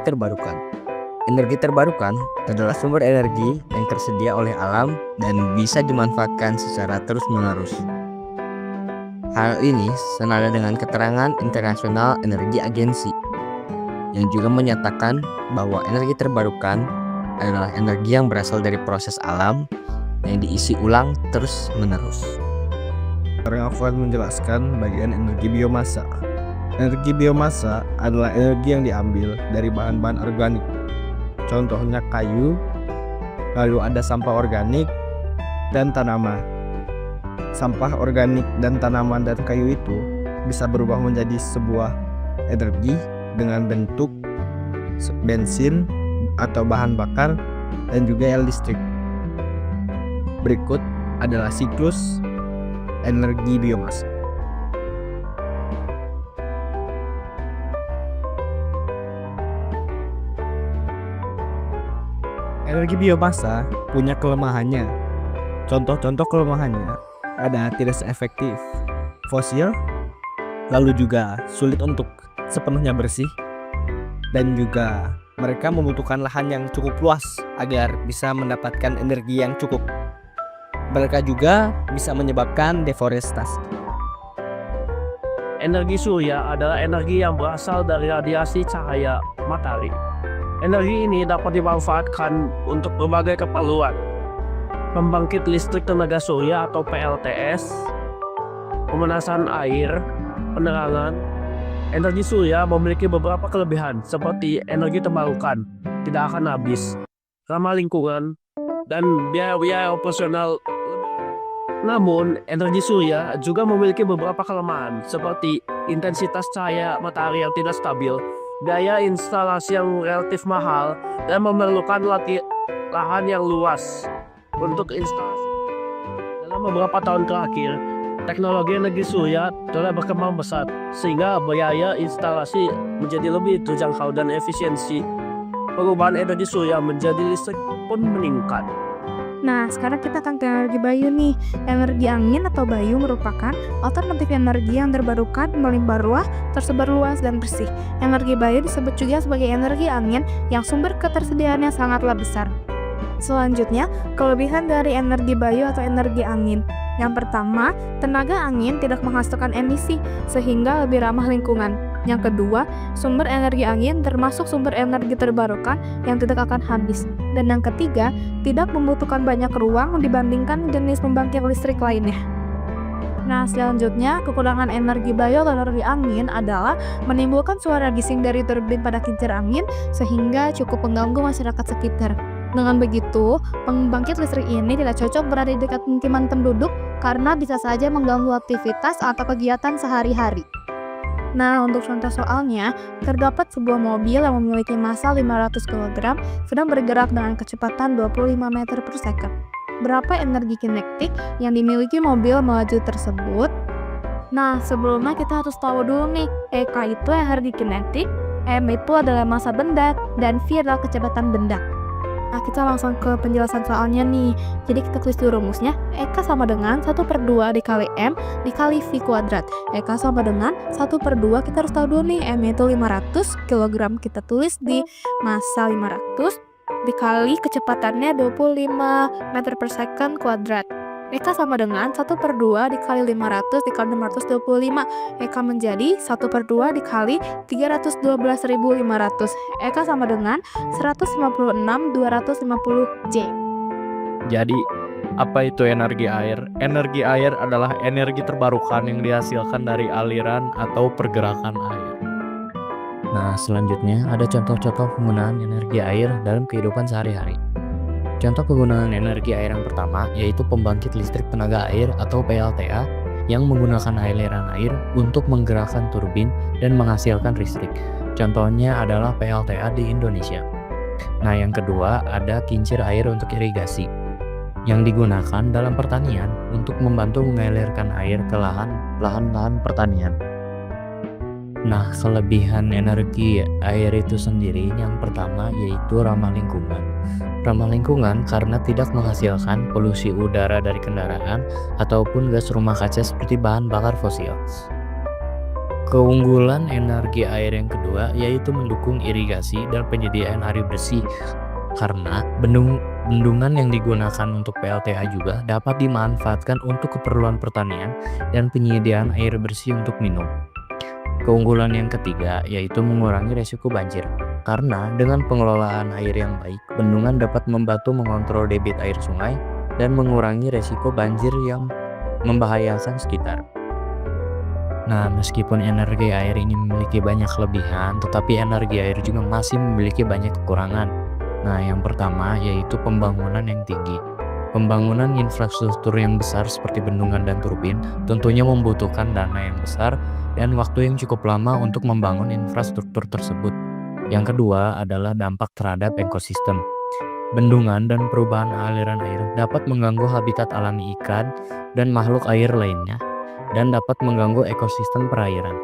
terbarukan. Energi terbarukan adalah sumber energi yang tersedia oleh alam dan bisa dimanfaatkan secara terus-menerus. Hal ini senada dengan keterangan Internasional Energy Agency yang juga menyatakan bahwa energi terbarukan adalah energi yang berasal dari proses alam yang diisi ulang terus-menerus. Sekarang aku akan menjelaskan bagian energi biomasa. Energi biomasa adalah energi yang diambil dari bahan-bahan organik. Contohnya kayu, lalu ada sampah organik dan tanaman. Sampah organik dan tanaman dan kayu itu bisa berubah menjadi sebuah energi dengan bentuk bensin atau bahan bakar dan juga listrik. Berikut adalah siklus energi biomasa. Energi biomasa punya kelemahannya. Contoh-contoh kelemahannya ada tidak seefektif fosil, lalu juga sulit untuk sepenuhnya bersih, dan juga mereka membutuhkan lahan yang cukup luas agar bisa mendapatkan energi yang cukup. Mereka juga bisa menyebabkan deforestasi. Energi surya adalah energi yang berasal dari radiasi cahaya matahari. Energi ini dapat dimanfaatkan untuk berbagai keperluan. Pembangkit listrik tenaga surya atau PLTS, pemanasan air, penerangan. Energi surya memiliki beberapa kelebihan seperti energi terbarukan, tidak akan habis, ramah lingkungan, dan biaya operasional. Namun, energi surya juga memiliki beberapa kelemahan seperti intensitas cahaya matahari yang tidak stabil, daya instalasi yang relatif mahal, dan memerlukan lahan yang luas untuk instalasi. Dalam beberapa tahun terakhir, teknologi energi surya telah berkembang pesat sehingga biaya instalasi menjadi lebih terjangkau dan efisiensi perubahan energi surya menjadi listrik pun meningkat. Nah, sekarang kita akan ke energi bayu nih. Energi angin atau bayu merupakan alternatif energi yang terbarukan, melimpah ruah, tersebar luas, dan bersih. Energi bayu disebut juga sebagai energi angin yang sumber ketersediaannya sangatlah besar. Selanjutnya, kelebihan dari energi bayu atau energi angin. Yang pertama, tenaga angin tidak menghasilkan emisi sehingga lebih ramah lingkungan. Yang kedua, sumber energi angin termasuk sumber energi terbarukan yang tidak akan habis. Dan yang ketiga, tidak membutuhkan banyak ruang dibandingkan jenis pembangkit listrik lainnya. Nah, selanjutnya, kekurangan energi bayu atau energi angin adalah menimbulkan suara bising dari turbin pada kincir angin sehingga cukup mengganggu masyarakat sekitar. Dengan begitu, pembangkit listrik ini tidak cocok berada di dekat pemukiman penduduk karena bisa saja mengganggu aktivitas atau kegiatan sehari-hari. Nah, untuk contoh soalnya, terdapat sebuah mobil yang memiliki massa 500 kg sedang bergerak dengan kecepatan 25 meter per second. Berapa energi kinetik yang dimiliki mobil melaju tersebut? Nah, sebelumnya kita harus tahu dulu nih, EK itu energi kinetik, M itu adalah massa benda, dan V adalah kecepatan benda. Nah, kita langsung ke penjelasan soalnya nih. Jadi kita tulis dulu rumusnya. EK sama dengan 1/2 dikali M dikali V kuadrat. EK sama dengan 1/2, kita harus tahu dulu nih, M itu 500 kg. Kita tulis di massa 500 dikali kecepatannya 25 meter per second kuadrat. EK sama dengan 1/2 dikali 500 dikali 625. EK menjadi 1/2 dikali 312.500. EK sama dengan 156.250 J. Jadi, apa itu energi air? Energi air adalah energi terbarukan yang dihasilkan dari aliran atau pergerakan air. Nah, selanjutnya ada contoh-contoh penggunaan energi air dalam kehidupan sehari-hari. Contoh penggunaan energi air yang pertama yaitu pembangkit listrik tenaga air atau PLTA yang menggunakan aliran air untuk menggerakkan turbin dan menghasilkan listrik. Contohnya adalah PLTA di Indonesia. Nah, yang kedua ada kincir air untuk irigasi yang digunakan dalam pertanian untuk membantu mengalirkan air ke lahan-lahan pertanian. Nah, kelebihan energi air itu sendiri yang pertama yaitu ramah lingkungan. Ramah lingkungan karena tidak menghasilkan polusi udara dari kendaraan ataupun gas rumah kaca seperti bahan bakar fosil. Keunggulan energi air yang kedua yaitu mendukung irigasi dan penyediaan air bersih, karena bendungan yang digunakan untuk PLTA juga dapat dimanfaatkan untuk keperluan pertanian dan penyediaan air bersih untuk minum. Keunggulan yang ketiga yaitu mengurangi resiko banjir, karena dengan pengelolaan air yang baik, bendungan dapat membantu mengontrol debit air sungai dan mengurangi resiko banjir yang membahayakan sekitar. Nah, meskipun energi air ini memiliki banyak kelebihan, tetapi energi air juga masih memiliki banyak kekurangan. Nah, yang pertama yaitu pembangunan yang tinggi. Pembangunan infrastruktur yang besar seperti bendungan dan turbin tentunya membutuhkan dana yang besar dan waktu yang cukup lama untuk membangun infrastruktur tersebut. Yang kedua adalah dampak terhadap ekosistem. Bendungan dan perubahan aliran air dapat mengganggu habitat alami ikan dan makhluk air lainnya, dan dapat mengganggu ekosistem perairan.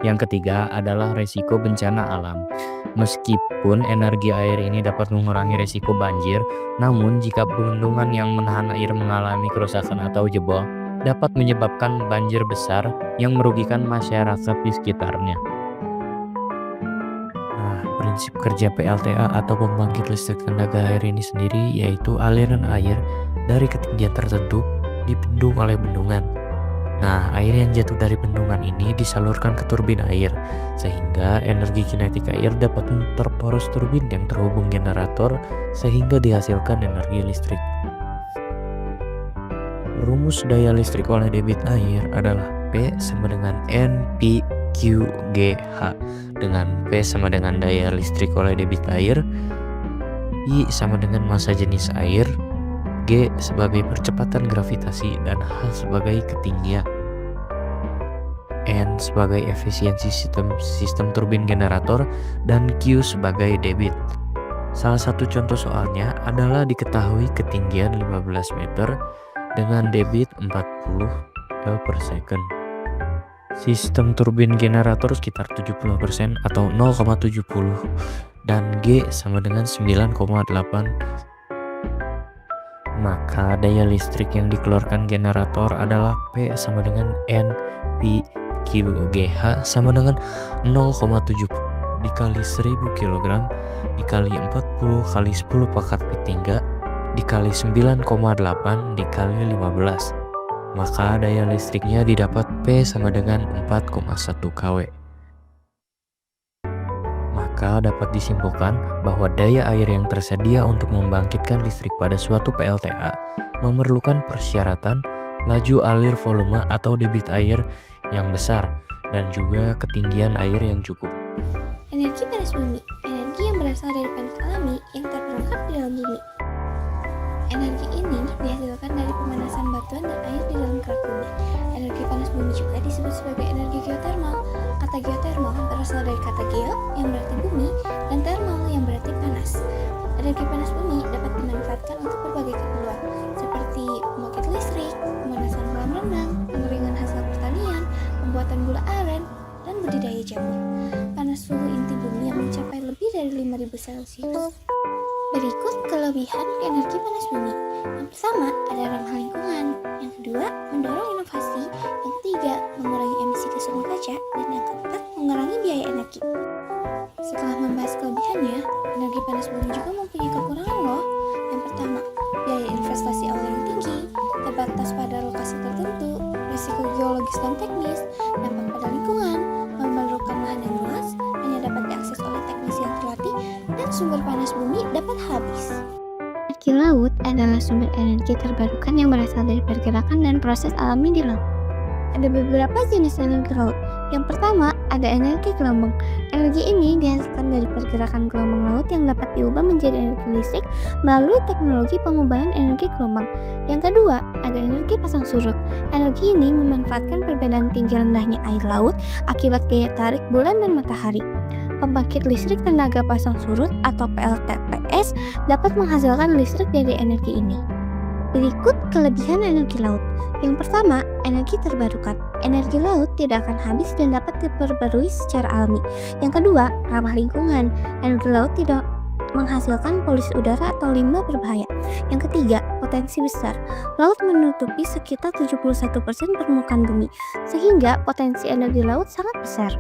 Yang ketiga adalah resiko bencana alam. Meskipun energi air ini dapat mengurangi resiko banjir, namun jika bendungan yang menahan air mengalami kerusakan atau jebol, dapat menyebabkan banjir besar yang merugikan masyarakat di sekitarnya. Nah, prinsip kerja PLTA atau pembangkit listrik tenaga air ini sendiri yaitu aliran air dari ketinggian tertentu dibendung oleh bendungan. Nah, air yang jatuh dari bendungan ini disalurkan ke turbin air, sehingga energi kinetik air dapat memutar poros turbin yang terhubung generator, sehingga dihasilkan energi listrik. Rumus daya listrik oleh debit air adalah P sama dengan NPQGH, dengan P sama dengan daya listrik oleh debit air, I sama dengan massa jenis air, G sebagai percepatan gravitasi, dan H sebagai ketinggian, N sebagai efisiensi sistem turbin generator, dan Q sebagai debit. Salah satu contoh soalnya adalah diketahui ketinggian 15 meter dengan debit 40 per second. Sistem turbin generator sekitar 70% atau 0,70, dan G sama dengan 9,8. Maka daya listrik yang dikeluarkan generator adalah P sama dengan NPQGH sama dengan 0,70 dikali 1000 kg dikali 40 kali 10 pangkat P3 dikali 9,8 dikali 15. Maka daya listriknya didapat P sama dengan 4,1 kW. Maka dapat disimpulkan bahwa daya air yang tersedia untuk membangkitkan listrik pada suatu PLTA memerlukan persyaratan laju alir volume atau debit air yang besar dan juga ketinggian air yang cukup. Energi panas bumi, energi yang berasal dari panas alami yang terperangkap di dalam bumi. Energi ini dihasilkan dari pemanasan batuan dan air di dalam kerak bumi. Energi panas bumi juga disebut sebagai energi geotermal. Kata geotermal berasal dari kata geo yang berarti bumi dan thermal yang berarti panas. Energi panas bumi dapat dimanfaatkan untuk berbagai keperluan seperti pembangkit listrik, pemanasan kolam renang, pengeringan hasil pertanian, pembuatan gula aren, dan budidaya jamur. Panas suhu inti bumi yang mencapai lebih dari 5000 Celcius. Berikut kelebihan energi panas bumi. Yang pertama, ada ramah lingkungan. Yang kedua, mendorong inovasi. Yang ketiga, mengurangi emisi gas rumah kaca. Dan yang keempat, mengurangi biaya energi. Setelah membahas kelebihannya, energi panas bumi juga mempunyai kekurangan loh. Yang pertama, biaya investasi awal yang tinggi, terbatas pada lokasi tertentu, risiko geologis dan teknis, dampak pada lingkungan, memerlukan lahan yang luas, hanya dapat diakses oleh teknisi yang terlatih, dan sumber panas bumi dapat habis. Energi laut adalah sumber energi terbarukan yang berasal dari pergerakan dan proses alami di laut. Ada beberapa jenis energi laut. Yang pertama, ada energi gelombang. Energi ini dihasilkan dari pergerakan gelombang laut yang dapat diubah menjadi energi listrik melalui teknologi pengubahan energi gelombang. Yang kedua, ada energi pasang surut. Energi ini memanfaatkan perbedaan tinggi rendahnya air laut akibat gaya tarik bulan dan matahari. Pembangkit listrik tenaga pasang surut atau PLTPS dapat menghasilkan listrik dari energi ini. Berikut kelebihan energi laut. Yang pertama, energi terbarukan. Energi laut tidak akan habis dan dapat diperbarui secara alami. Yang kedua, ramah lingkungan. Energi laut tidak menghasilkan polusi udara atau limbah berbahaya. Yang ketiga, potensi besar. Laut menutupi sekitar 71% permukaan bumi, sehingga potensi energi laut sangat besar.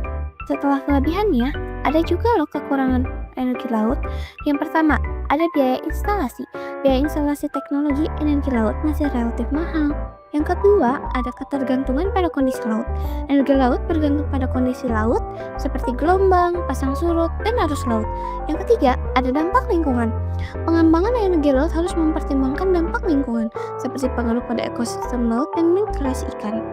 Setelah kelebihannya, ada juga loh kekurangan energi laut. Yang pertama, ada biaya instalasi. Biaya instalasi teknologi energi laut masih relatif mahal. Yang kedua, ada ketergantungan pada kondisi laut. Energi laut bergantung pada kondisi laut seperti gelombang, pasang surut, dan arus laut. Yang ketiga, ada dampak lingkungan. Pengembangan energi laut harus mempertimbangkan dampak lingkungan seperti pengaruh pada ekosistem laut dan migrasi ikan.